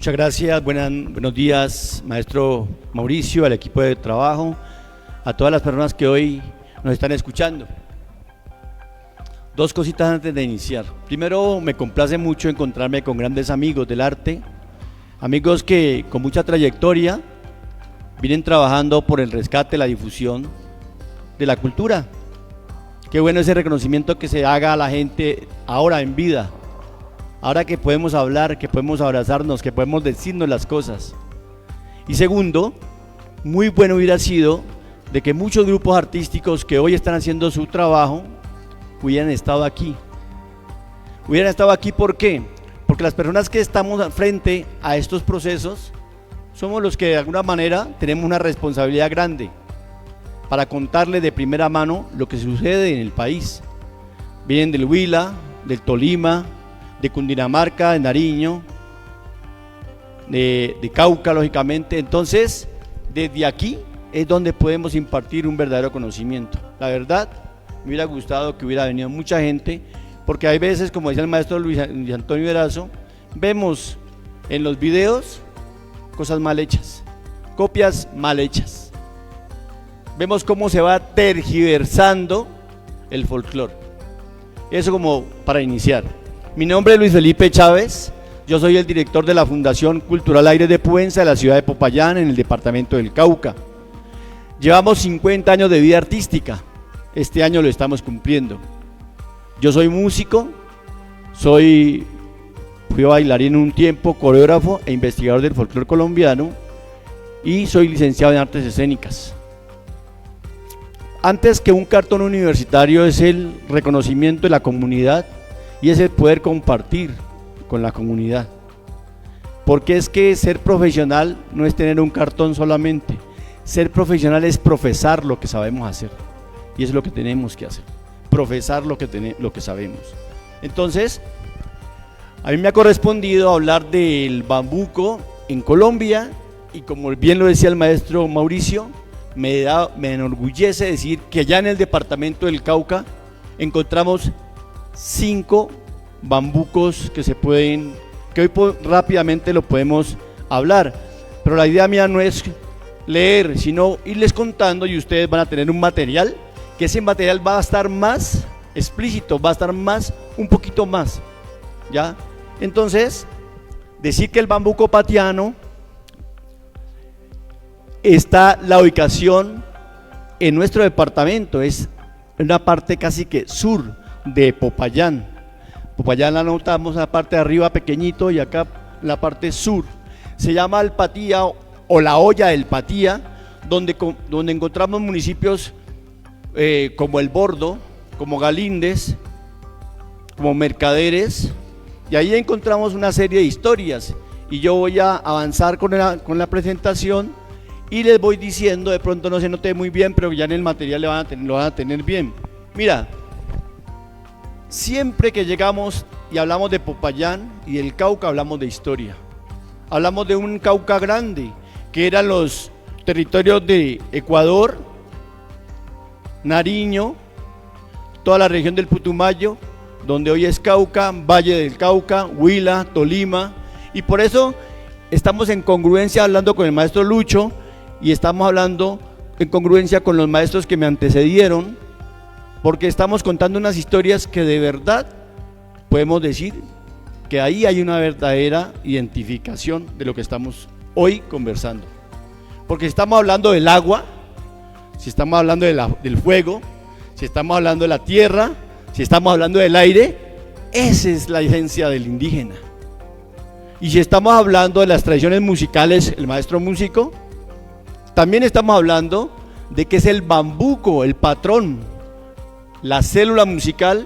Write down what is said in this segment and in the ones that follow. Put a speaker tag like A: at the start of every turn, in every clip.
A: Muchas gracias, buenos días, maestro Mauricio, al equipo de trabajo, a todas las personas que hoy nos están escuchando. Dos cositas antes de iniciar. Primero, me complace mucho encontrarme con grandes amigos del arte, amigos que con mucha trayectoria vienen trabajando por el rescate, la difusión de la cultura. Qué bueno ese reconocimiento que se haga a la gente ahora en vida. Ahora que podemos hablar, que podemos abrazarnos, que podemos decirnos las cosas. Y segundo, muy bueno hubiera sido de que muchos grupos artísticos que hoy están haciendo su trabajo hubieran estado aquí. Hubieran estado aquí, ¿por qué? Porque las personas que estamos frente a estos procesos somos los que de alguna manera tenemos una responsabilidad grande para contarles de primera mano lo que sucede en el país. Vienen del Huila, del Tolima, de Cundinamarca, de Nariño, de Cauca, lógicamente. Entonces, desde aquí es donde podemos impartir un verdadero conocimiento. La verdad, me hubiera gustado que hubiera venido mucha gente, porque hay veces, como decía el maestro Luis Antonio Erazo, vemos en los videos cosas mal hechas, copias mal hechas. Vemos cómo se va tergiversando el folclore. Eso como para iniciar. Mi nombre es Luis Felipe Chávez, yo soy el director de la Fundación Cultural Aires de Puenza de la ciudad de Popayán, en el departamento del Cauca. Llevamos 50 años de vida artística, este año lo estamos cumpliendo. Yo soy músico, fui bailarín un tiempo, coreógrafo e investigador del folclore colombiano y soy licenciado en artes escénicas. Antes que un cartón universitario es el reconocimiento de la comunidad y es el poder compartir con la comunidad, porque es que ser profesional no es tener un cartón solamente, ser profesional es profesar lo que sabemos hacer, y eso es lo que tenemos que hacer, profesar lo que sabemos. Entonces, a mí me ha correspondido hablar del bambuco en Colombia, y como bien lo decía el maestro Mauricio, me enorgullece decir que allá en el departamento del Cauca encontramos 5 bambucos que hoy rápidamente lo podemos hablar, pero la idea mía no es leer, sino irles contando, y ustedes van a tener un material, que ese material va a estar más explícito, va a estar un poquito más, ¿ya? Entonces, decir que el bambuco patiano está la ubicación en nuestro departamento, es una parte casi que sur de Popayán. Popayán la notamos en la parte de arriba pequeñito y acá en la parte sur. Se llama el Patía o la olla del Patía, donde encontramos municipios como El Bordo, como Galíndez, como Mercaderes, y ahí encontramos una serie de historias, y yo voy a avanzar con la presentación y les voy diciendo, de pronto no se note muy bien, pero ya en el material lo van a tener bien. Mira, siempre que llegamos y hablamos de Popayán y del Cauca, hablamos de historia. Hablamos de un Cauca grande, que eran los territorios de Ecuador, Nariño, toda la región del Putumayo, donde hoy es Cauca, Valle del Cauca, Huila, Tolima, y por eso estamos en congruencia hablando con el maestro Lucho, y estamos hablando en congruencia con los maestros que me antecedieron, porque estamos contando unas historias que de verdad podemos decir que ahí hay una verdadera identificación de lo que estamos hoy conversando. Porque si estamos hablando del agua, si estamos hablando del fuego, si estamos hablando de la tierra, si estamos hablando del aire, esa es la esencia del indígena. Y si estamos hablando de las tradiciones musicales, el maestro músico, también estamos hablando de que es el bambuco, el patrón, la célula musical,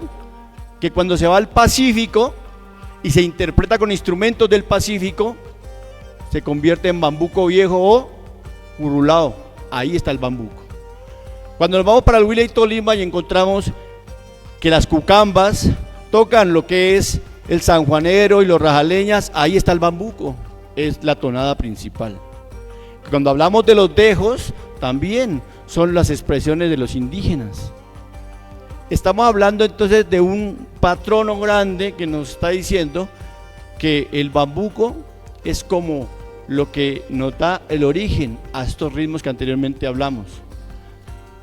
A: que cuando se va al Pacífico y se interpreta con instrumentos del Pacífico, se convierte en bambuco viejo o urulao. Ahí está el bambuco. Cuando nos vamos para el Huila y Tolima y encontramos que las cucambas tocan lo que es el sanjuanero y los rajaleñas, ahí está el bambuco, es la tonada principal. Cuando hablamos de los dejos, también son las expresiones de los indígenas. Estamos hablando entonces de un patrono grande que nos está diciendo que el bambuco es como lo que nos da el origen a estos ritmos que anteriormente hablamos.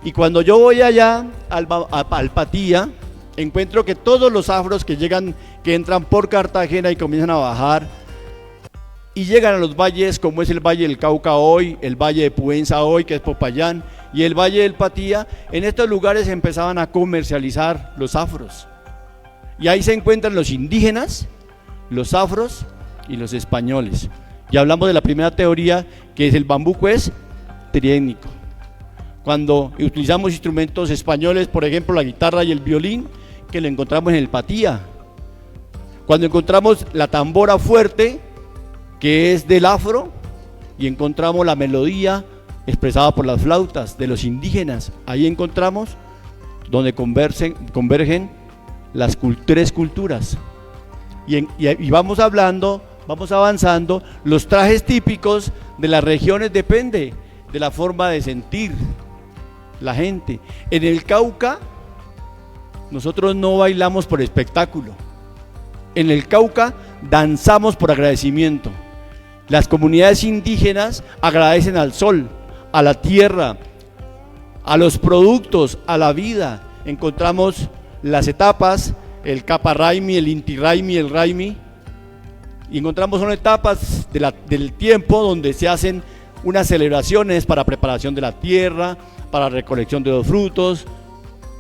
A: Y cuando yo voy allá al Patía, encuentro que todos los afros que entran por Cartagena y comienzan a bajar y llegan a los valles, como es el Valle del Cauca hoy, el Valle de Puenza hoy, que es Popayán, y el Valle del Patía, en estos lugares empezaban a comercializar los afros. Y ahí se encuentran los indígenas, los afros y los españoles. Y hablamos de la primera teoría, que es el bambuco es triétnico. Cuando utilizamos instrumentos españoles, por ejemplo la guitarra y el violín, que lo encontramos en el Patía. Cuando encontramos la tambora fuerte, que es del afro, y encontramos la melodía expresada por las flautas de los indígenas, ahí encontramos donde convergen las tres culturas. Y vamos hablando, vamos avanzando, los trajes típicos de las regiones depende de la forma de sentir la gente. En el Cauca, nosotros no bailamos por espectáculo. En el Cauca danzamos por agradecimiento. Las comunidades indígenas agradecen al sol, a la tierra, a los productos, a la vida. Encontramos las etapas, el Caparraimi, el Inti-Raimi, el Raimi, y encontramos son etapas del tiempo donde se hacen unas celebraciones para preparación de la tierra, para recolección de los frutos,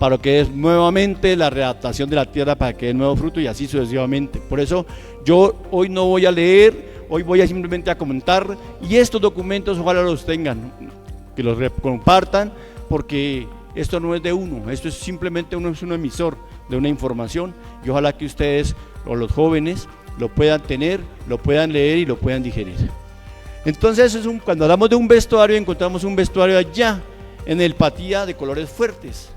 A: para lo que es nuevamente la readaptación de la tierra para que dé nuevo fruto y así sucesivamente. Por eso yo hoy no voy a leer, hoy voy a simplemente a comentar, y estos documentos ojalá los tengan, que los compartan, porque esto no es de uno, esto es simplemente es un emisor de una información, y ojalá que ustedes o los jóvenes lo puedan tener, lo puedan leer y lo puedan digerir. Entonces cuando hablamos de un vestuario, encontramos un vestuario allá en el Patía de colores fuertes,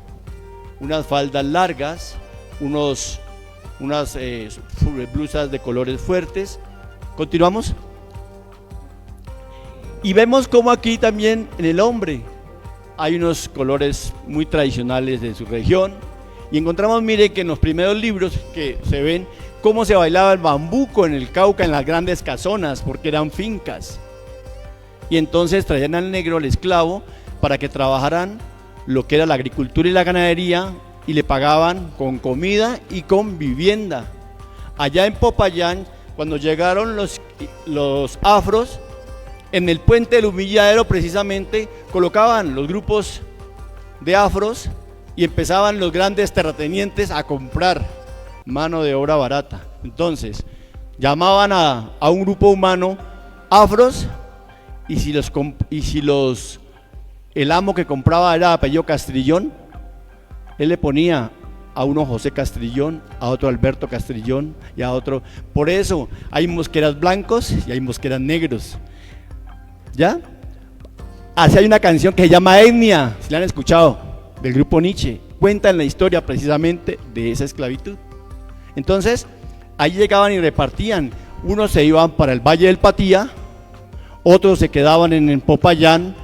A: unas faldas largas, unas blusas de colores fuertes. Continuamos y vemos como aquí también en el hombre hay unos colores muy tradicionales de su región, y encontramos, mire, que en los primeros libros que se ven cómo se bailaba el bambuco en el Cauca, en las grandes casonas, porque eran fincas, y entonces traían al negro, al esclavo, para que trabajaran lo que era la agricultura y la ganadería, y le pagaban con comida y con vivienda. Allá en Popayán, cuando llegaron los afros, en el puente del Humilladero precisamente colocaban los grupos de afros y empezaban los grandes terratenientes a comprar mano de obra barata. Entonces llamaban a un grupo humano afros, y si el amo que compraba era de apellido Castrillón, él le ponía a uno José Castrillón, a otro Alberto Castrillón y a otro. Por eso hay mosqueras blancos y hay mosqueras negros. ¿Ya? Así hay una canción que se llama Etnia, si la han escuchado, del grupo Nietzsche. Cuentan la historia precisamente de esa esclavitud. Entonces, ahí llegaban y repartían. Unos se iban para el Valle del Patía, otros se quedaban en Popayán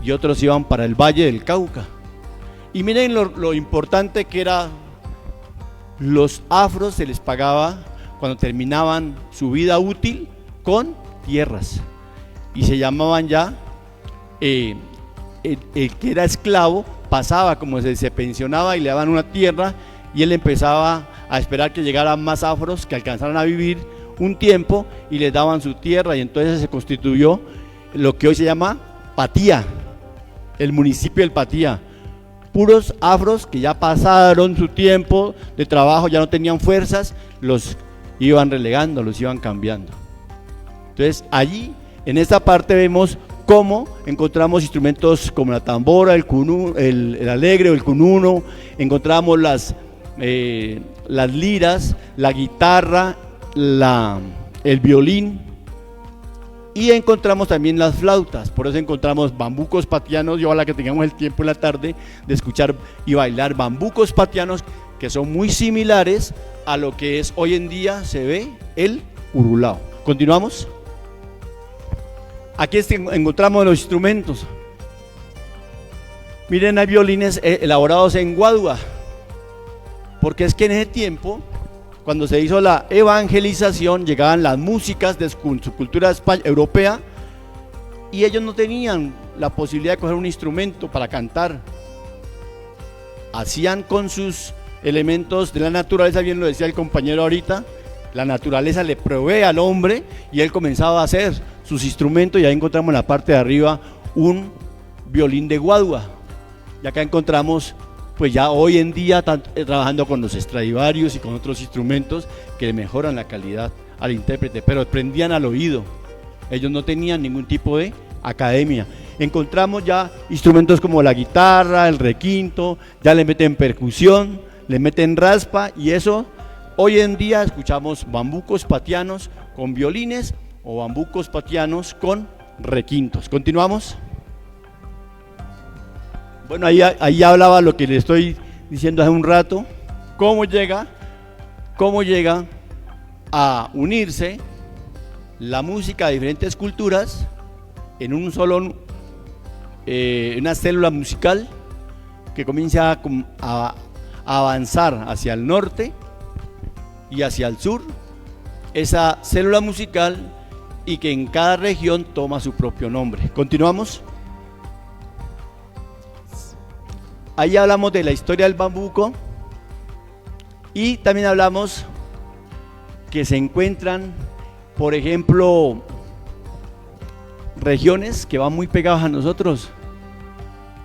A: y otros iban para el Valle del Cauca. Y miren lo importante que era, los afros se les pagaba cuando terminaban su vida útil con tierras, y se llamaban ya, el que era esclavo pasaba, como se pensionaba y le daban una tierra, y él empezaba a esperar que llegaran más afros que alcanzaran a vivir un tiempo y les daban su tierra, y entonces se constituyó lo que hoy se llama Patía, el municipio del Patía. Puros afros que ya pasaron su tiempo de trabajo, ya no tenían fuerzas, los iban relegando, los iban cambiando. Entonces allí, en esta parte, vemos cómo encontramos instrumentos como la tambora, el alegre o el cununo, encontramos las liras, la guitarra, el violín, y encontramos también las flautas. Por eso encontramos bambucos patianos, y ojalá que tengamos el tiempo en la tarde de escuchar y bailar bambucos patianos, que son muy similares a lo que es hoy en día se ve el urulao. Continuamos. Aquí encontramos los instrumentos. Miren, hay violines elaborados en Guadua, porque es que en ese tiempo, cuando se hizo la evangelización, llegaban las músicas de su cultura europea y ellos no tenían la posibilidad de coger un instrumento para cantar. Hacían con sus elementos de la naturaleza, bien lo decía el compañero ahorita, la naturaleza le provee al hombre y él comenzaba a hacer sus instrumentos, y ahí encontramos en la parte de arriba un violín de guadua, y acá encontramos pues ya hoy en día trabajando con los Stradivarius y con otros instrumentos que mejoran la calidad al intérprete, pero aprendían al oído, ellos no tenían ningún tipo de academia. Encontramos ya instrumentos como la guitarra, el requinto, ya le meten percusión, le meten raspa, y eso hoy en día escuchamos bambucos patianos con violines o bambucos patianos con requintos. Continuamos. Bueno, ahí hablaba lo que le estoy diciendo hace un rato, cómo llega a unirse la música de diferentes culturas en un solo, una célula musical que comienza a avanzar hacia el norte y hacia el sur, esa célula musical, y que en cada región toma su propio nombre. Continuamos. Ahí hablamos de la historia del bambuco y también hablamos que se encuentran, por ejemplo, regiones que van muy pegadas a nosotros.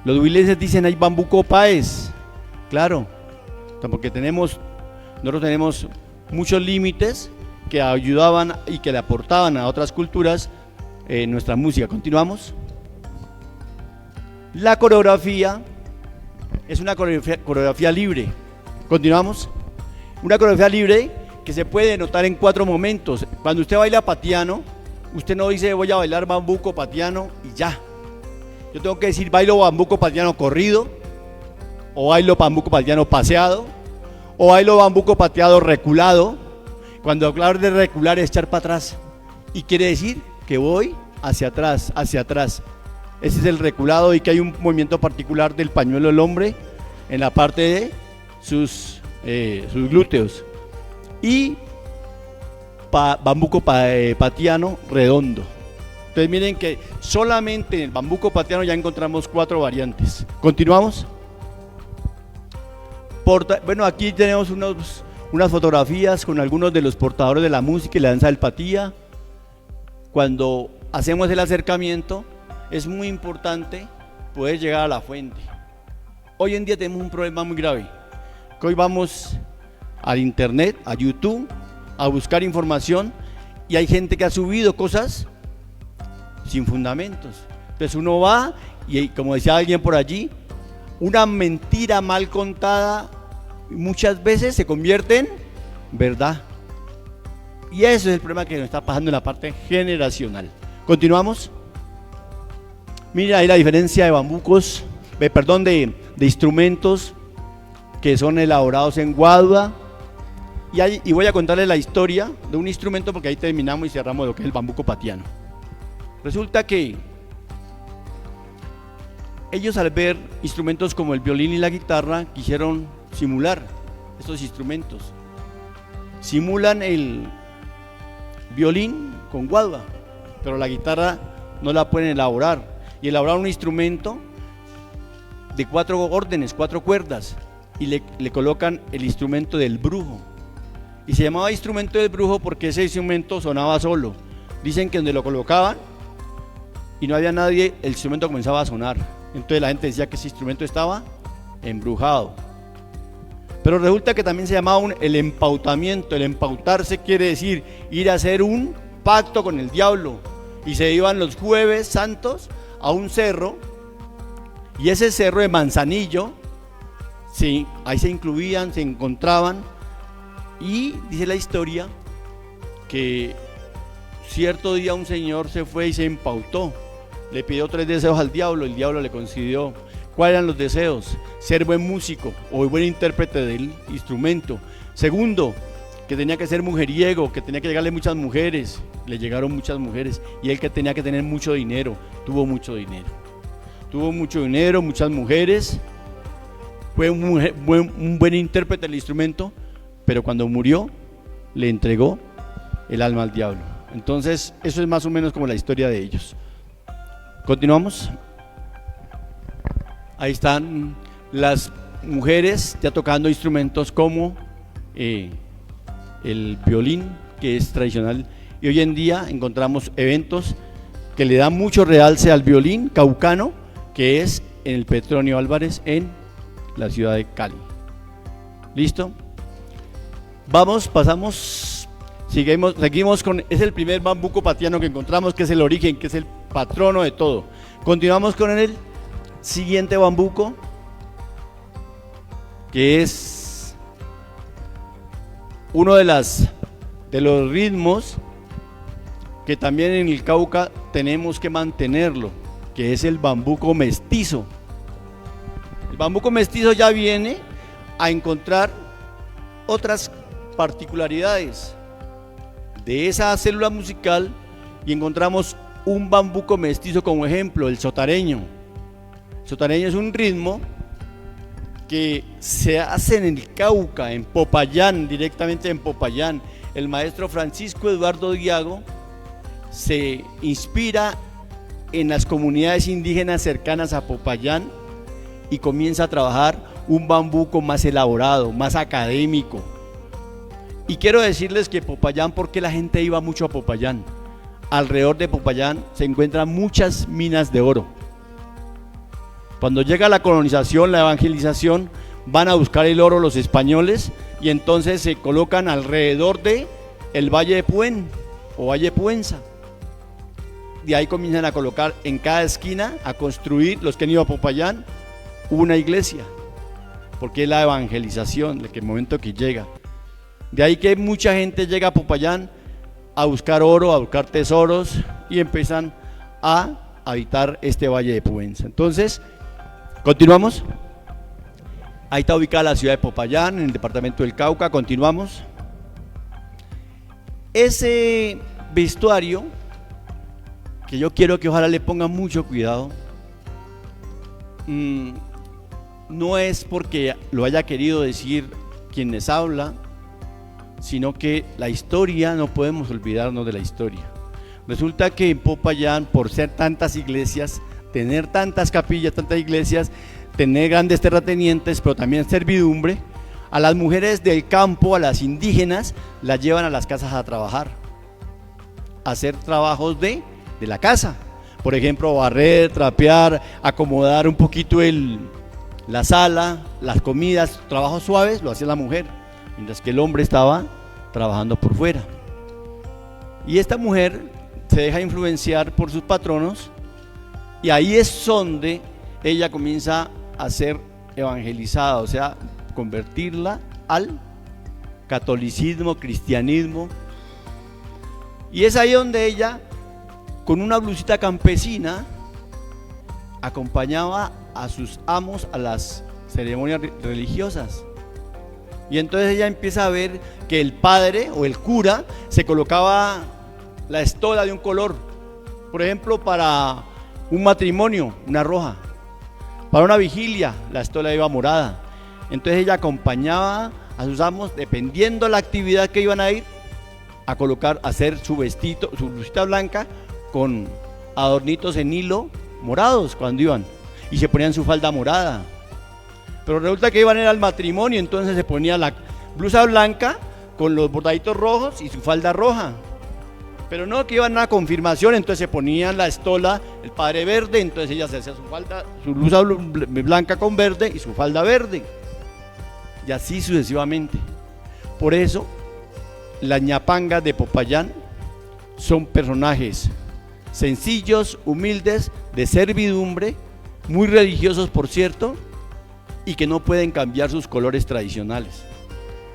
A: Los huilenses dicen hay bambuco paes, claro, porque nosotros tenemos muchos límites que ayudaban y que le aportaban a otras culturas nuestra música. Continuamos. La coreografía es una coreografía libre. Continuamos. Una coreografía libre que se puede notar en 4 momentos. Cuando usted baila patiano, usted no dice voy a bailar bambuco patiano y ya. Yo tengo que decir bailo bambuco patiano corrido, o bailo bambuco patiano paseado, o bailo bambuco pateado reculado. Cuando hablar de recular es echar para atrás, y quiere decir que voy hacia atrás, hacia atrás. Ese es el reculado, y que hay un movimiento particular del pañuelo del hombre en la parte de sus glúteos. Y bambuco patiano redondo. Entonces miren que solamente en el bambuco patiano ya encontramos 4 variantes. Continuamos. Bueno, aquí tenemos unas fotografías con algunos de los portadores de la música y la danza del patía. Cuando hacemos el acercamiento es muy importante poder llegar a la fuente. Hoy en día tenemos un problema muy grave, que hoy vamos al internet, a YouTube, a buscar información, y hay gente que ha subido cosas sin fundamentos. Entonces uno va y, como decía alguien por allí, una mentira mal contada muchas veces se convierte en verdad, y eso es el problema que nos está pasando en la parte generacional. Continuamos. Mira ahí la diferencia de bambucos, de instrumentos que son elaborados en guadua, y voy a contarles la historia de un instrumento, porque ahí terminamos y cerramos lo que es el bambuco patiano. Resulta que ellos, al ver instrumentos como el violín y la guitarra, quisieron simular estos instrumentos. Simulan el violín con guadua, pero la guitarra no la pueden elaborar, y elaboraron un instrumento de 4 órdenes, 4 cuerdas, y le colocan el instrumento del brujo, y se llamaba instrumento del brujo porque ese instrumento sonaba solo. Dicen que donde lo colocaban y no había nadie, el instrumento comenzaba a sonar. Entonces la gente decía que ese instrumento estaba embrujado. Pero resulta que también se llamaba el empautamiento. El empautarse quiere decir ir a hacer un pacto con el diablo, y se iban los jueves santos a un cerro, y ese cerro de Manzanillo, sí, ahí se incluían, se encontraban, y dice la historia que cierto día un señor se fue y se empautó, le pidió 3 deseos al diablo, el diablo le concedió. ¿Cuáles eran los deseos? Ser buen músico o buen intérprete del instrumento. Segundo, que tenía que ser mujeriego, que tenía que llegarle muchas mujeres. Le llegaron muchas mujeres. Y él, que tenía que tener mucho dinero, tuvo mucho dinero. Tuvo mucho dinero, muchas mujeres. Fue un buen intérprete del instrumento, pero cuando murió le entregó el alma al diablo. Entonces, eso es más o menos como la historia de ellos. Continuamos. Ahí están las mujeres ya tocando instrumentos como el violín, que es tradicional, y hoy en día encontramos eventos que le dan mucho realce al violín caucano, que es en el Petronio Álvarez en la ciudad de Cali. ¿Listo? Pasamos, seguimos con, es el primer bambuco patiano que encontramos, que es el origen, que es el patrono de todo. Continuamos con el siguiente bambuco, que es uno de los ritmos que también en el Cauca tenemos que mantenerlo, que es el bambuco mestizo. El bambuco mestizo ya viene a encontrar otras particularidades de esa célula musical y encontramos un bambuco mestizo como ejemplo, el sotareño. El sotareño es un ritmo que se hace en el Cauca, en Popayán, directamente en Popayán. El maestro Francisco Eduardo Diago se inspira en las comunidades indígenas cercanas a Popayán y comienza a trabajar un bambuco más elaborado, más académico. Y quiero decirles que Popayán, ¿por qué la gente iba mucho a Popayán? Alrededor de Popayán se encuentran muchas minas de oro. Cuando llega la colonización, la evangelización, van a buscar el oro los españoles y entonces se colocan alrededor de el Valle de Puén o Valle de Puenza. De ahí comienzan a colocar en cada esquina, a construir, los que han ido a Popayán, una iglesia, porque es la evangelización, el momento que llega. De ahí que mucha gente llega a Popayán a buscar oro, a buscar tesoros y empiezan a habitar este Valle de Puenza. Entonces, continuamos. Ahí está ubicada la ciudad de Popayán, en el departamento del Cauca. Continuamos. Ese vestuario, que yo quiero que ojalá le pongan mucho cuidado, no es porque lo haya querido decir quien les habla, sino que la historia, no podemos olvidarnos de la historia. Resulta que en Popayán, por ser tantas iglesias, tener tantas capillas, tantas iglesias, tener grandes terratenientes, pero también servidumbre, a las mujeres del campo, a las indígenas, las llevan a las casas a trabajar, a hacer trabajos de la casa. Por ejemplo, barrer, trapear, acomodar un poquito la sala, las comidas, trabajos suaves, lo hacía la mujer, mientras que el hombre estaba trabajando por fuera. Y esta mujer se deja influenciar por sus patronos y ahí es donde ella comienza a ser evangelizada, o sea, convertirla al catolicismo, cristianismo. Y es ahí donde ella, con una blusita campesina, acompañaba a sus amos a las ceremonias religiosas. Y entonces ella empieza a ver que el padre o el cura se colocaba la estola de un color, por ejemplo, para un matrimonio, una roja, para una vigilia, la estola iba morada. Entonces ella acompañaba a sus amos, dependiendo de la actividad que iban a ir, a colocar, a hacer su vestido, su blusita blanca con adornitos en hilo morados cuando iban, y se ponían su falda morada. Pero resulta que iban a ir al matrimonio, entonces se ponía la blusa blanca con los bordaditos rojos y su falda roja. Pero no, que iban a una confirmación, entonces se ponían la estola, el padre verde, entonces ella se hacía su falda, su blusa blanca con verde y su falda verde. Y así sucesivamente. Por eso, las ñapangas de Popayán son personajes sencillos, humildes, de servidumbre, muy religiosos por cierto, y que no pueden cambiar sus colores tradicionales.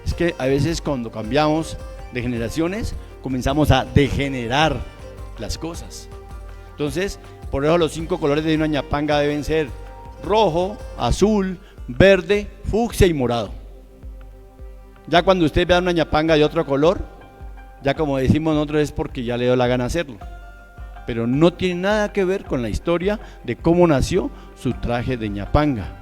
A: Es que a veces cuando cambiamos de generaciones comenzamos a degenerar las cosas. Entonces, por eso los 5 colores de una ñapanga deben ser rojo, azul, verde, fucsia y morado. Ya cuando usted vea una ñapanga de otro color, ya como decimos nosotros, es porque ya le dio la gana hacerlo, pero no tiene nada que ver con la historia de cómo nació su traje de ñapanga.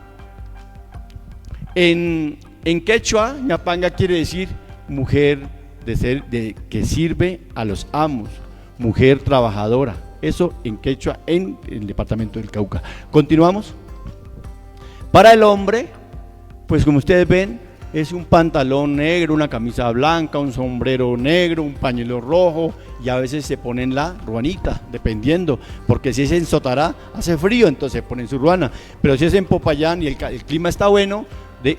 A: En quechua, ñapanga quiere decir mujer de que sirve a los amos, mujer trabajadora. Eso en quechua, en el departamento del Cauca. Continuamos. Para el hombre, pues como ustedes ven, es un pantalón negro, una camisa blanca, un sombrero negro, un pañuelo rojo, y a veces se ponen la ruanita, dependiendo, porque si es en Sotará hace frío, entonces se ponen su ruana, pero si es en Popayán y el clima está bueno,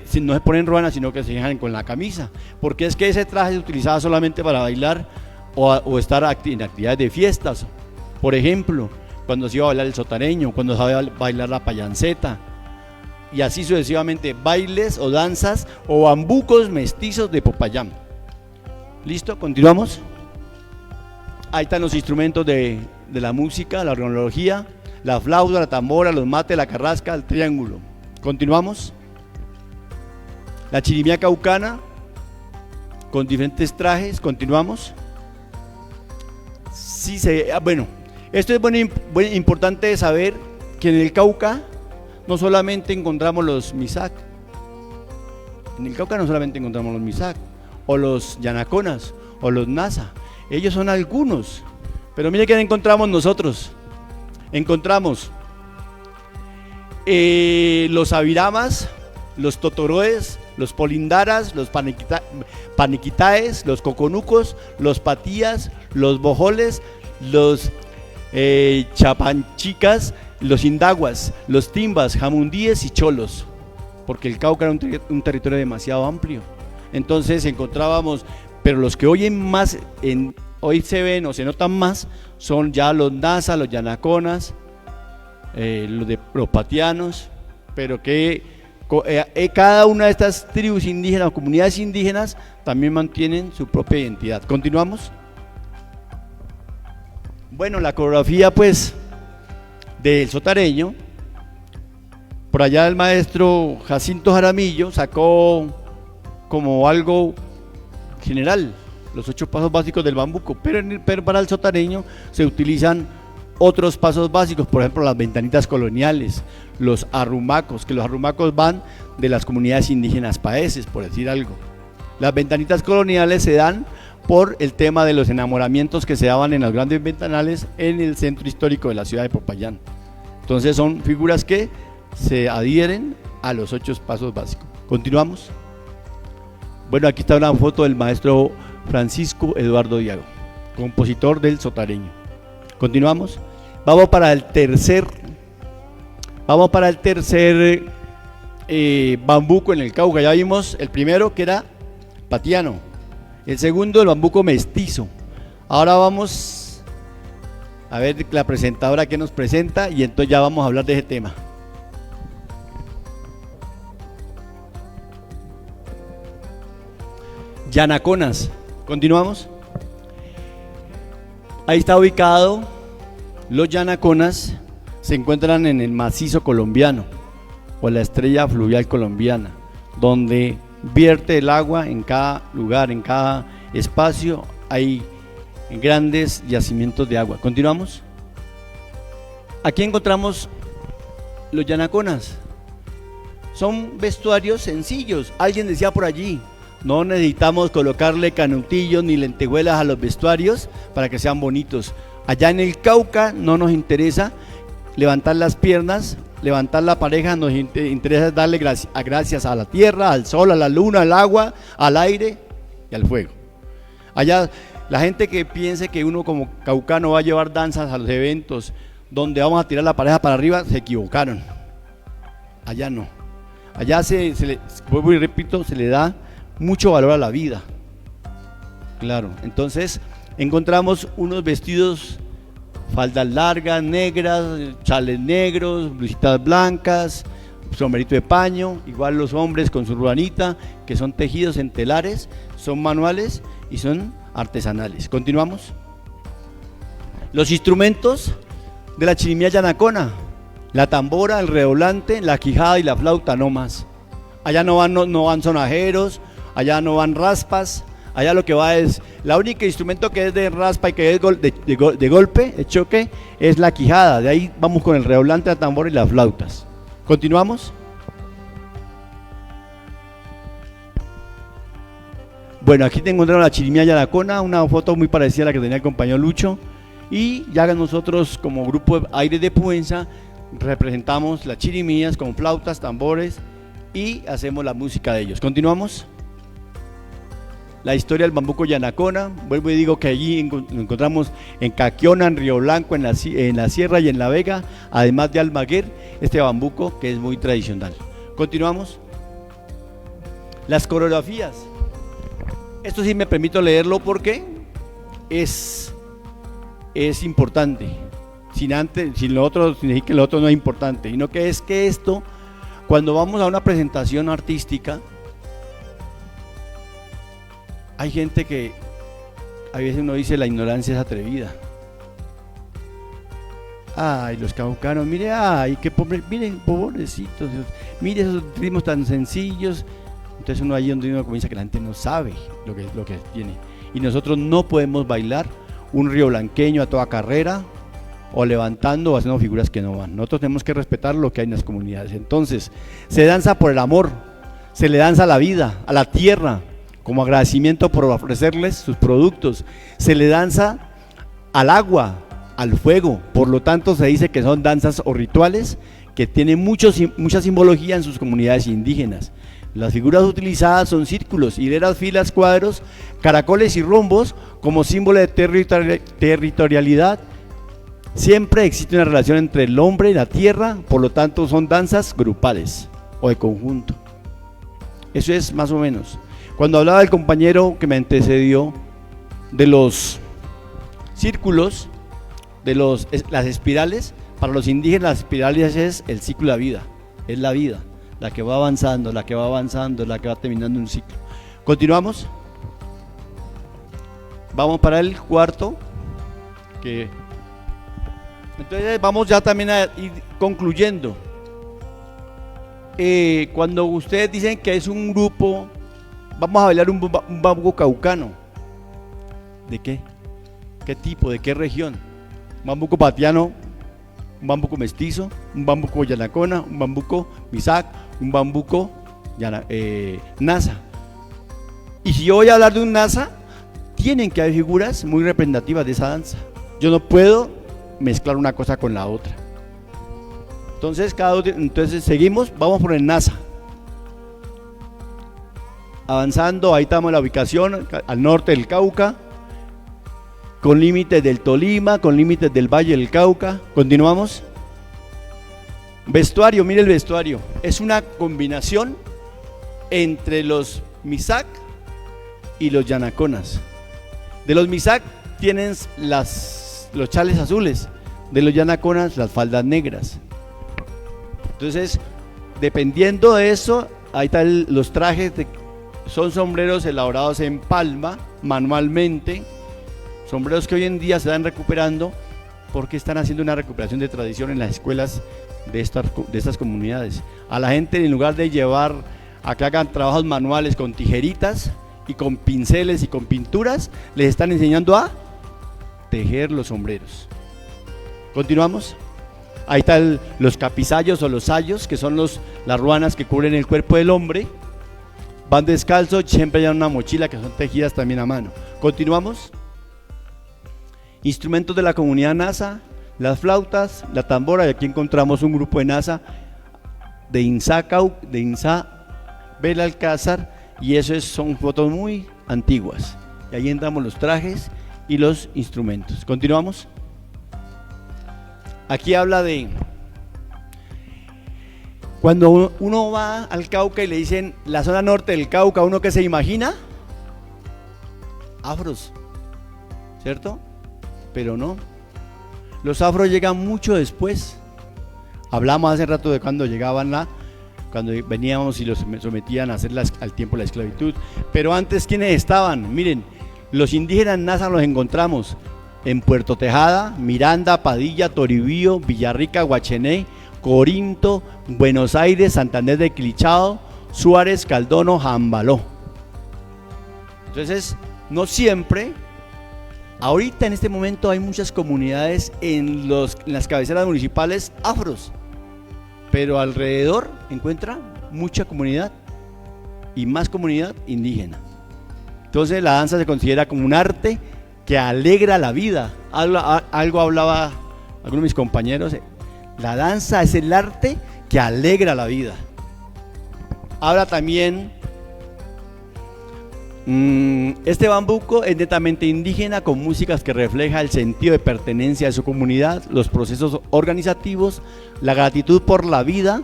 A: si no se ponen ruana, sino que se dejan con la camisa, porque es que ese traje se utilizaba solamente para bailar o estar en actividades de fiestas. Por ejemplo, cuando se iba a bailar el sotareño, cuando se iba a bailar la payanceta, y así sucesivamente, bailes o danzas o bambucos mestizos de Popayán. ¿Listo? ¿Continuamos? Ahí están los instrumentos de la música, la organología, la flauta, la tambora, los mates, la carrasca, el triángulo. ¿Continuamos? La chirimía caucana, con diferentes trajes. ¿Continuamos? Sí, bueno, esto es importante saber que en el Cauca no solamente encontramos los misak, en el Cauca no solamente encontramos los misak, o los yanaconas, o los nasa, ellos son algunos, pero mire que encontramos nosotros. Encontramos los abiramas, los totoroes, los polindaras, los paniquitaes, los coconucos, los patías, los bojoles, los chapanchicas, los indaguas, los timbas, jamundíes y cholos, porque el Cauca era un territorio demasiado amplio. Entonces encontrábamos, pero los que hoy se ven o se notan más son ya los nasa, los yanaconas, los patianos, pero que cada una de estas tribus indígenas o comunidades indígenas también mantienen su propia identidad. ¿Continuamos? Bueno, la coreografía pues del sotareño, por allá el maestro Jacinto Jaramillo sacó como algo general los 8 pasos básicos del bambuco, pero para el sotareño se utilizan otros pasos básicos, por ejemplo las ventanitas coloniales, los arrumacos, que los arrumacos van de las comunidades indígenas paeses, por decir algo. Las ventanitas coloniales se dan por el tema de los enamoramientos que se daban en los grandes ventanales en el centro histórico de la ciudad de Popayán. Entonces son figuras que se adhieren a los 8 pasos básicos. ¿Continuamos? Bueno, aquí está una foto del maestro Francisco Eduardo Diago, compositor del sotareño. ¿Continuamos? Vamos para el tercer bambuco en el Cauca. Ya vimos el primero, que era patiano, el segundo el bambuco mestizo. Ahora vamos a ver la presentadora que nos presenta y entonces ya vamos a hablar de ese tema. Yanaconas. ¿Continuamos? Ahí está ubicado. Los yanaconas se encuentran en el macizo colombiano o la estrella fluvial colombiana, donde vierte el agua en cada lugar, en cada espacio hay grandes yacimientos de agua. ¿Continuamos? Aquí encontramos los yanaconas. Son vestuarios sencillos. Alguien decía por allí, no necesitamos colocarle canutillos ni lentejuelas a los vestuarios para que sean bonitos. Allá en el Cauca no nos interesa levantar las piernas, levantar la pareja, nos interesa darle gracias a la tierra, al sol, a la luna, al agua, al aire y al fuego. Allá la gente que piense que uno como caucano va a llevar danzas a los eventos donde vamos a tirar la pareja para arriba, se equivocaron. Allá no. Allá vuelvo y repito, se le da mucho valor a la vida. Claro, entonces encontramos unos vestidos, faldas largas, negras, chales negros, blusitas blancas, sombrerito de paño, igual los hombres con su ruanita, que son tejidos en telares, son manuales y son artesanales. ¿Continuamos? Los instrumentos de la chirimía yanacona, la tambora, el redoblante, la quijada y la flauta, no más. Allá no van sonajeros, allá no van raspas, allá lo que va es, la única instrumento que es de raspa y que es de golpe, de choque, es la quijada. De ahí vamos con el redoblante, la tambora y las flautas. ¿Continuamos? Bueno, aquí te encontraron la chirimía yanacona, una foto muy parecida a la que tenía el compañero Lucho, y ya nosotros como grupo Aires de Puenza representamos las chirimías con flautas, tambores y hacemos la música de ellos. Continuamos. La historia del bambuco yanacona, vuelvo y digo que allí encontramos en Caquiona, en Río Blanco, en la Sierra y en La Vega, además de Almaguer, este bambuco que es muy tradicional. Continuamos. Las coreografías. Esto sí me permito leerlo porque es importante. Sin lo otro, sin decir que lo otro no es importante, sino que es que esto, cuando vamos a una presentación artística, hay gente que a veces uno dice la ignorancia es atrevida. Ay, los caucanos, mire, ay, qué pobre, miren, pobrecitos, mire esos ritmos tan sencillos. Entonces uno ahí donde uno comienza que la gente no sabe lo que tiene. Y nosotros no podemos bailar un rioblanqueño a toda carrera, o levantando o haciendo figuras que no van. Nosotros tenemos que respetar lo que hay en las comunidades. Entonces, se danza por el amor, se le danza a la vida, a la tierra, como agradecimiento por ofrecerles sus productos. Se le danza al agua, al fuego. Por lo tanto, se dice que son danzas o rituales que tienen mucha simbología en sus comunidades indígenas. Las figuras utilizadas son círculos, hileras, filas, cuadros, caracoles y rombos como símbolo de territorialidad. Siempre existe una relación entre el hombre y la tierra, por lo tanto son danzas grupales o de conjunto. Eso es más o menos. Cuando hablaba el compañero que me antecedió de los círculos, de las espirales, para los indígenas las espirales es el ciclo de la vida, es la vida, la que va avanzando, la que va avanzando, la que va terminando un ciclo. Continuamos. Vamos para el cuarto, entonces vamos ya también a ir concluyendo. Cuando ustedes dicen que es un grupo, vamos a bailar un bambuco caucano. ¿De qué? ¿Qué tipo? ¿De qué región? Un bambuco patiano, un bambuco mestizo, un bambuco yanacona, un bambuco misac, un bambuco nasa. Y si yo voy a hablar de un nasa, tienen que haber figuras muy representativas de esa danza. Yo no puedo mezclar una cosa con la otra. Entonces seguimos, vamos por el nasa. Avanzando, ahí estamos en la ubicación, al norte del Cauca, con límites del Tolima, con límites del Valle del Cauca. Continuamos. Vestuario, mire el vestuario, es una combinación entre los misac y los yanaconas. De los misac tienen los chales azules, de los yanaconas las faldas negras. Entonces, dependiendo de eso, ahí están los trajes, son sombreros elaborados en palma, manualmente, sombreros que hoy en día se están recuperando porque están haciendo una recuperación de tradición en las escuelas de estas comunidades. A la gente, en lugar de llevar a que hagan trabajos manuales con tijeritas y con pinceles y con pinturas, les están enseñando a tejer los sombreros. Continuamos. Ahí están los capizallos o los sayos, que son las ruanas que cubren el cuerpo del hombre. Van descalzos, siempre llevan una mochila que son tejidas también a mano. Continuamos. Instrumentos de la comunidad nasa, las flautas, la tambora, y aquí encontramos un grupo de nasa de Insá Belalcázar, y eso son fotos muy antiguas. Y ahí entramos los trajes y los instrumentos. Continuamos. Aquí habla de cuando uno va al Cauca y le dicen la zona norte del Cauca, ¿uno qué se imagina? Afros, ¿cierto? Pero no, los afros llegan mucho después. Hablamos hace rato de cuando llegaban cuando veníamos y los sometían a hacer al tiempo de la esclavitud. Pero antes, ¿quiénes estaban? Miren, los indígenas nasa los encontramos en Puerto Tejada, Miranda, Padilla, Toribío, Villarrica, Guachené, Corinto, Buenos Aires, Santander de Quilichao, Suárez, Caldono, Jambaló. Entonces, no siempre, ahorita en este momento hay muchas comunidades en las cabeceras municipales afros, pero alrededor encuentra mucha comunidad y más comunidad indígena. Entonces la danza se considera como un arte que alegra la vida. Algo hablaba algunos de mis compañeros, la danza es el arte que alegra la vida. Habla también, este bambuco es netamente indígena, con músicas que refleja el sentido de pertenencia de su comunidad, los procesos organizativos, la gratitud por la vida,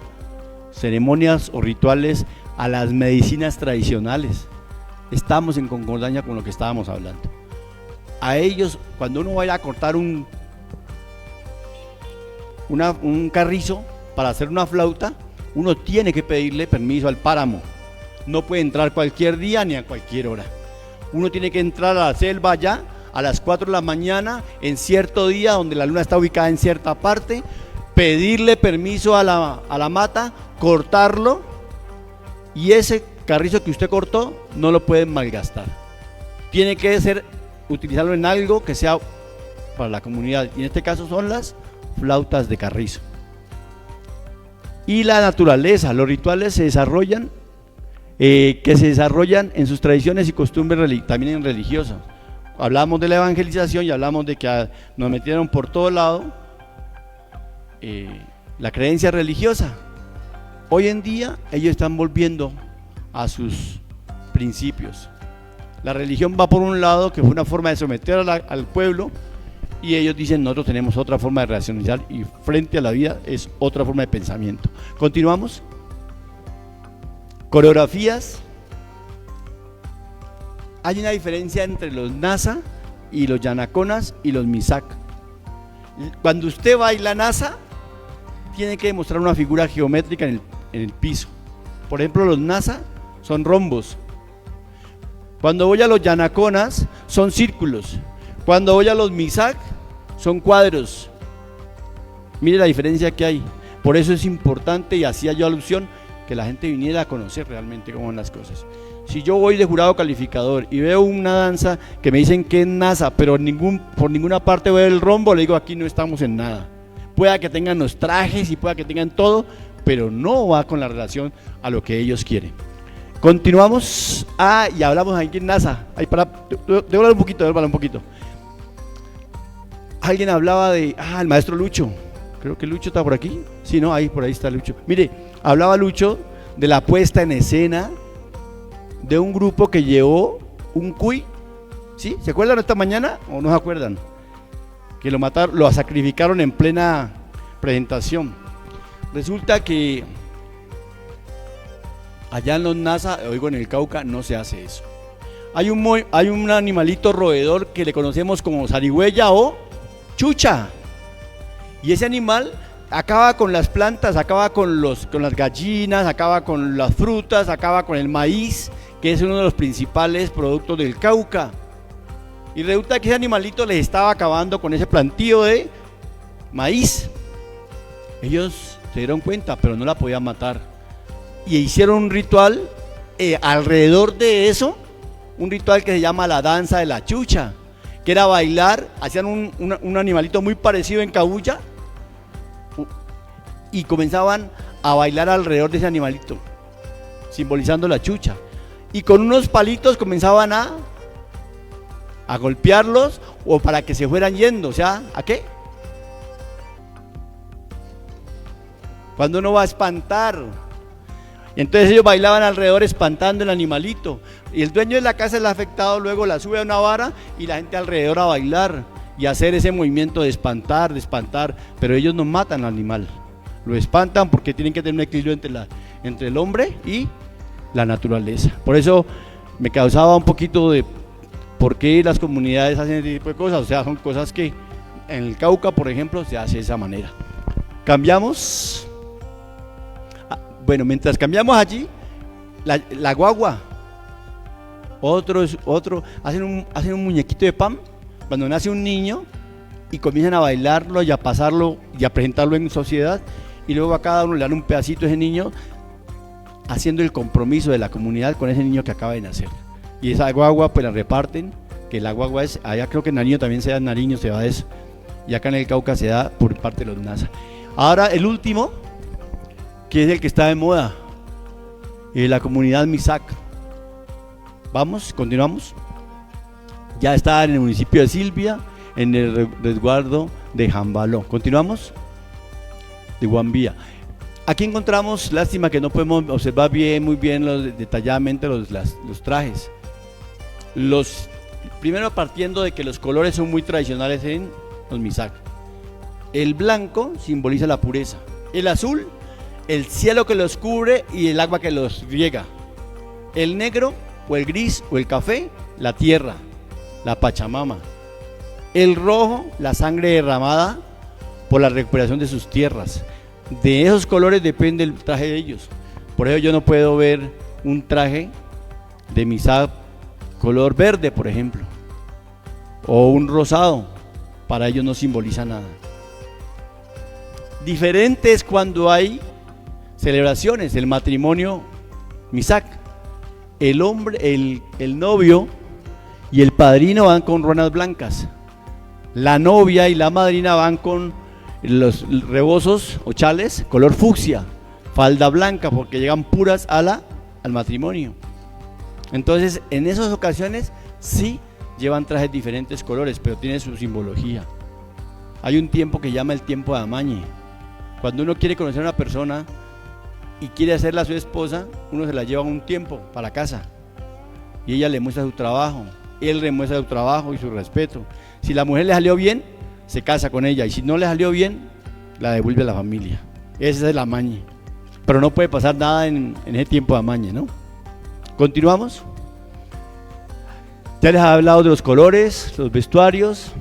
A: ceremonias o rituales, a las medicinas tradicionales. Estamos en concordancia con lo que estábamos hablando. A ellos, cuando uno va a ir a cortar un carrizo para hacer una flauta, uno tiene que pedirle permiso al páramo. No puede entrar cualquier día ni a cualquier hora. Uno tiene que entrar a la selva ya a las 4 de la mañana en cierto día donde la luna está ubicada en cierta parte, pedirle permiso a la mata, cortarlo, y ese carrizo que usted cortó no lo pueden malgastar. Tiene que utilizarlo en algo que sea para la comunidad, y en este caso son las flautas de carrizo. Y la naturaleza, los rituales se desarrollan, en sus tradiciones y costumbres también en religiosas. Hablamos de la evangelización y hablamos de que nos metieron por todo lado la creencia religiosa. Hoy en día ellos están volviendo a sus principios. La religión va por un lado, que fue una forma de someter al pueblo, y ellos dicen, nosotros tenemos otra forma de racionalizar, y frente a la vida es otra forma de pensamiento. Continuamos. Coreografías. Hay una diferencia entre los Nasa y los Yanaconas y los Misak. Cuando usted baila Nasa, tiene que demostrar una figura geométrica en el piso. Por ejemplo, los Nasa son rombos. Cuando voy a los Yanaconas, son círculos. Cuando voy a los Misak, son cuadros. Mire la diferencia que hay. Por eso es importante, y hacía yo alusión, que la gente viniera a conocer realmente cómo van las cosas. Si yo voy de jurado calificador y veo una danza que me dicen que es NASA, pero por ninguna parte veo el rombo, le digo, aquí no estamos en nada. Pueda que tengan los trajes y pueda que tengan todo, pero no va con la relación a lo que ellos quieren. Continuamos. Y hablamos aquí en NASA. Devuélvalo un poquito. Alguien hablaba de, el maestro Lucho. Creo que Lucho está por aquí. Sí, no, por ahí está Lucho. Mire, hablaba Lucho de la puesta en escena de un grupo que llevó un cuy. ¿Sí? ¿Se acuerdan esta mañana o no se acuerdan? Que lo mataron, lo sacrificaron en plena presentación. Resulta que allá en los NASA, en el Cauca, no se hace eso. Hay un animalito roedor que le conocemos como zarigüeya o chucha. Y ese animal acaba con las plantas, acaba con las gallinas, acaba con las frutas, acaba con el maíz, que es uno de los principales productos del Cauca. Y resulta que ese animalito les estaba acabando con ese plantío de maíz. Ellos se dieron cuenta, pero no la podían matar. Y hicieron un ritual alrededor de eso, un ritual que se llama la danza de la chucha, que era bailar, hacían un animalito muy parecido en cabuya, y comenzaban a bailar alrededor de ese animalito, simbolizando la chucha. Y con unos palitos comenzaban a golpearlos, o para que se fueran yendo. O sea, ¿a qué? Cuando uno va a espantar. Y entonces ellos bailaban alrededor espantando el animalito. Y el dueño de la casa, el afectado, luego la sube a una vara y la gente alrededor a bailar y hacer ese movimiento de espantar. Pero ellos no matan al animal, lo espantan, porque tienen que tener un equilibrio entre el hombre y la naturaleza. Por eso me causaba un poquito de por qué las comunidades hacen ese tipo de cosas. O sea, son cosas que en el Cauca, por ejemplo, se hace de esa manera. Cambiamos. Bueno, mientras cambiamos allí, la guagua, hacen un muñequito de pan cuando nace un niño, y comienzan a bailarlo y a pasarlo y a presentarlo en sociedad, y luego a cada uno le dan un pedacito a ese niño, haciendo el compromiso de la comunidad con ese niño que acaba de nacer. Y esa guagua pues la reparten, que la guagua es, allá creo que en Nariño también se da, en Nariño se da eso, y acá en el Cauca se da por parte de los NASA. Ahora el último, que es el que está de moda, la comunidad Misak. Vamos, continuamos. Ya está en el municipio de Silvia, en el resguardo de Jambaló. Continuamos. De Guambía. Aquí encontramos, lástima que no podemos observar muy bien detalladamente los trajes. Primero partiendo de que los colores son muy tradicionales en los Misak. El blanco simboliza la pureza, el azul, el cielo que los cubre y el agua que los riega. El negro o el gris o el café, la tierra, la Pachamama. El rojo, la sangre derramada por la recuperación de sus tierras. De esos colores depende el traje de ellos. Por eso yo no puedo ver un traje de Misak color verde, por ejemplo, o un rosado. Para ellos no simboliza nada. Diferente es cuando hay celebraciones, el matrimonio Misak. El hombre, el novio y el padrino van con ruanas blancas. La novia y la madrina van con los rebozos o chales color fucsia, falda blanca, porque llegan puras al matrimonio. Entonces, en esas ocasiones sí llevan trajes diferentes colores, pero tiene su simbología. Hay un tiempo que llama el tiempo de amañe. Cuando uno quiere conocer a una persona y quiere hacerla su esposa, uno se la lleva un tiempo para casa y ella le muestra su trabajo, él le muestra su trabajo y su respeto. Si la mujer le salió bien, se casa con ella, y si no le salió bien, la devuelve a la familia. Ese es el amañe, pero no puede pasar nada en ese tiempo de amañe, ¿no? Continuamos. Ya les he hablado de los colores, los vestuarios.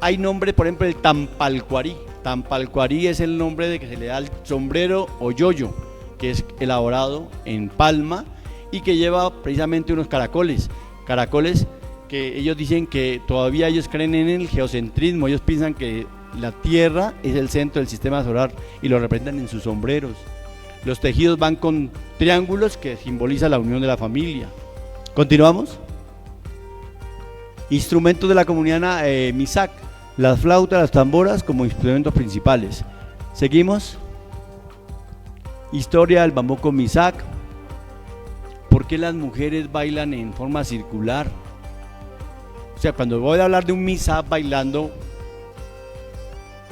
A: Hay nombres, por ejemplo, el tampalcuarí. Tampalcuarí es el nombre de que se le da al sombrero o yoyo, que es elaborado en palma y que lleva precisamente unos caracoles que ellos dicen que todavía ellos creen en el geocentrismo. Ellos piensan que la Tierra es el centro del sistema solar y lo representan en sus sombreros. Los tejidos van con triángulos que simbolizan la unión de la familia. Continuamos. Instrumentos de la comunidad Misak. Las flautas, las tamboras como instrumentos principales. Seguimos. Historia del bambuco Misak. ¿Por qué las mujeres bailan en forma circular? O sea, cuando voy a hablar de un Misak bailando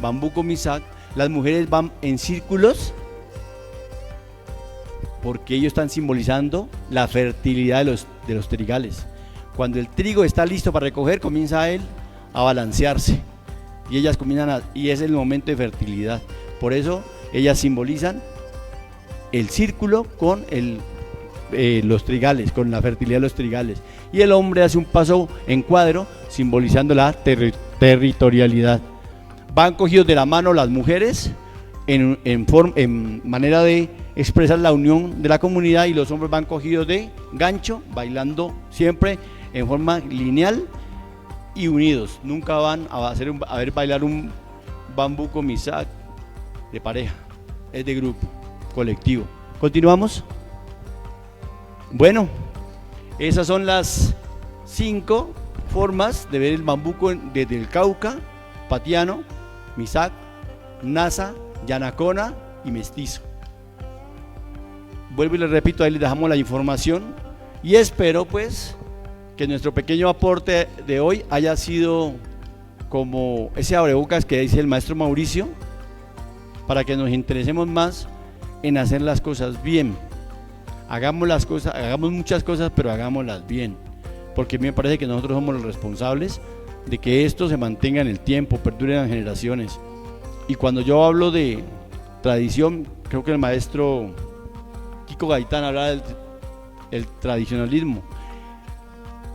A: bambuco Misak, las mujeres van en círculos porque ellos están simbolizando la fertilidad de los trigales. Cuando el trigo está listo para recoger, comienza él a balancearse y ellas comienzan y es el momento de fertilidad. Por eso ellas simbolizan el círculo con los trigales, con la fertilidad de los trigales, y el hombre hace un paso en cuadro simbolizando la territorialidad. Van cogidos de la mano las mujeres en manera de expresar la unión de la comunidad, y los hombres van cogidos de gancho, bailando siempre en forma lineal y unidos. Nunca van a ver bailar un bambuco Misak de pareja, es de grupo, colectivo. Continuamos. Bueno, esas son las 5 formas de ver el bambuco desde el Cauca, Patiano, Misak, Nasa, Yanacona y Mestizo. Vuelvo y les repito, ahí les dejamos la información y espero pues que nuestro pequeño aporte de hoy haya sido como ese abrebocas que dice el maestro Mauricio, para que nos interesemos más en hacer las cosas bien. Hagamos muchas cosas, pero hagámoslas bien, porque a mí me parece que nosotros somos los responsables de que esto se mantenga en el tiempo, perdure en las generaciones. Y cuando yo hablo de tradición, creo que el maestro Kiko Gaitán hablaba del tradicionalismo.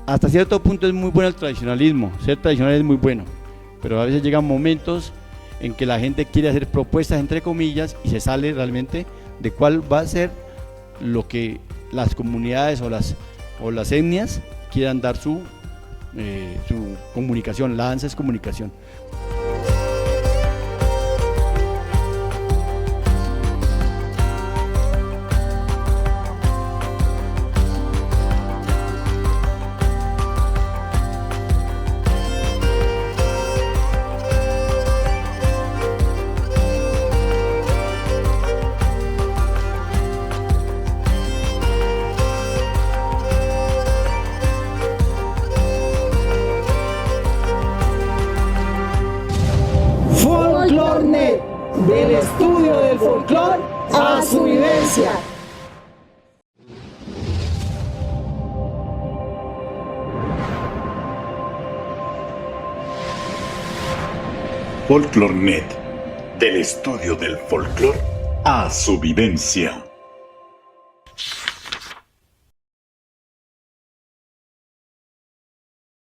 A: Hasta cierto punto es muy bueno el tradicionalismo, ser tradicional es muy bueno, pero a veces llegan momentos en que la gente quiere hacer propuestas entre comillas y se sale realmente de cuál va a ser lo que las comunidades o las etnias quieran dar su comunicación. La danza es comunicación.
B: Del estudio del folclore a su vivencia.
C: Folklornet, del estudio del folclore a su vivencia.